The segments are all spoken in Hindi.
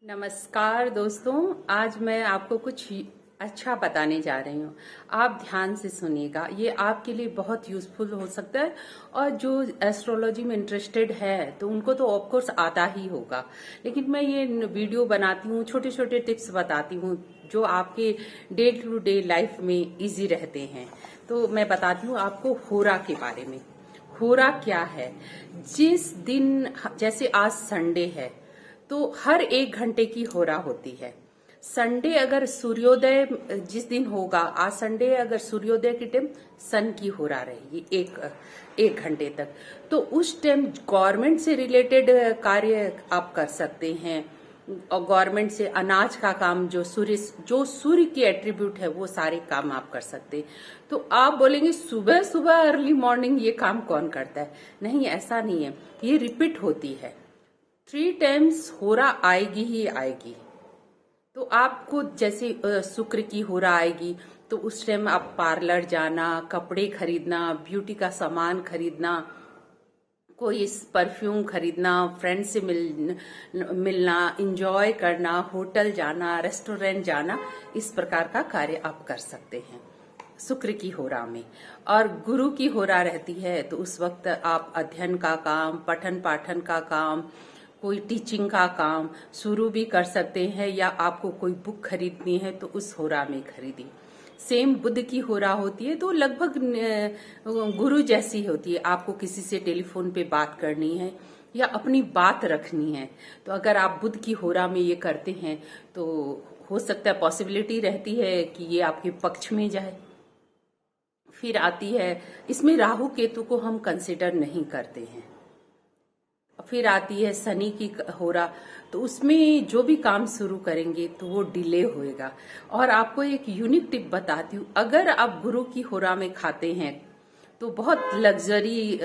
नमस्कार दोस्तों, आज मैं आपको कुछ अच्छा बताने जा रही हूँ। आप ध्यान से सुनिएगा, ये आपके लिए बहुत यूजफुल हो सकता है। और जो एस्ट्रोलॉजी में इंटरेस्टेड है तो उनको तो ऑफ कोर्स आता ही होगा, लेकिन मैं ये वीडियो बनाती हूँ, छोटे छोटे टिप्स बताती हूँ जो आपके डे टू डे लाइफ में इजी रहते हैं। तो मैं बताती हूँ आपको होरा के बारे में। होरा क्या है? जिस दिन, जैसे आज संडे है तो हर 1 घंटे की होरा होती है। संडे अगर सूर्योदय जिस दिन होगा, आज संडे अगर सूर्योदय के टाइम सन की होरा रहेगी एक घंटे तक, तो उस टाइम गवर्नमेंट से रिलेटेड कार्य आप कर सकते हैं। और गवर्नमेंट से अनाज का काम, जो सूर्य की एट्रीब्यूट है वो सारे काम आप कर सकते हैं। तो आप बोलेंगे सुबह सुबह अर्ली मॉर्निंग ये काम कौन करता है? नहीं, ऐसा नहीं है, ये रिपीट होती है। 3 टाइम्स होरा आएगी ही आएगी। तो आपको जैसे शुक्र की होरा आएगी तो उस टाइम आप पार्लर जाना, कपड़े खरीदना, ब्यूटी का सामान खरीदना, कोई परफ्यूम खरीदना, फ्रेंड से मिलना, एंजॉय करना, होटल जाना, रेस्टोरेंट जाना, इस प्रकार का कार्य आप कर सकते हैं शुक्र की होरा में। और गुरु की होरा रहती है तो उस वक्त आप अध्ययन का काम, पठन पाठन का काम, कोई टीचिंग का काम शुरू भी कर सकते हैं, या आपको कोई बुक खरीदनी है तो उस होरा में खरीदी। सेम बुध की होरा होती है तो लगभग गुरु जैसी होती है। आपको किसी से टेलीफोन पे बात करनी है या अपनी बात रखनी है, तो अगर आप बुध की होरा में ये करते हैं तो हो सकता है, पॉसिबिलिटी रहती है कि ये आपके पक्ष में जाए। फिर आती है, इसमें राहु केतु को हम कंसिडर नहीं करते हैं। फिर आती है शनि की होरा, तो उसमें जो भी काम शुरू करेंगे तो वो डिले होएगा। और आपको एक यूनिक टिप बताती हूँ, अगर आप गुरु की होरा में खाते हैं तो बहुत लग्जरी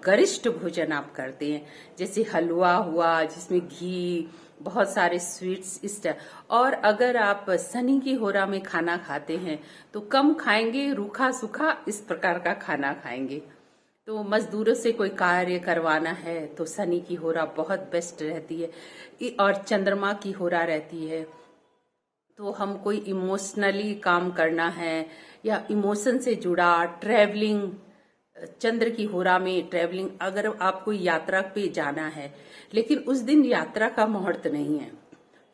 गरिष्ठ भोजन आप करते हैं, जैसे हलवा हुआ जिसमें घी, बहुत सारे स्वीट्स इस तरह। और अगर आप शनि की होरा में खाना खाते हैं तो कम खाएंगे, रूखा सूखा इस प्रकार का खाना खाएंगे। तो मजदूरों से कोई कार्य करवाना है तो शनि की होरा बहुत बेस्ट रहती है। और चंद्रमा की होरा रहती है तो हम कोई इमोशनली काम करना है या इमोशन से जुड़ा ट्रैवलिंग, चंद्र की होरा में ट्रैवलिंग, अगर आपको यात्रा पे जाना है लेकिन उस दिन यात्रा का मुहूर्त नहीं है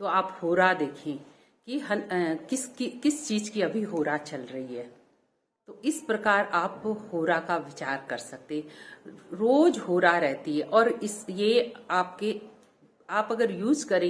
तो आप होरा देखें कि किस चीज की अभी होरा चल रही है। तो इस प्रकार आप होरा का विचार कर सकते। रोज होरा रहती है और ये आप अगर यूज करेंगे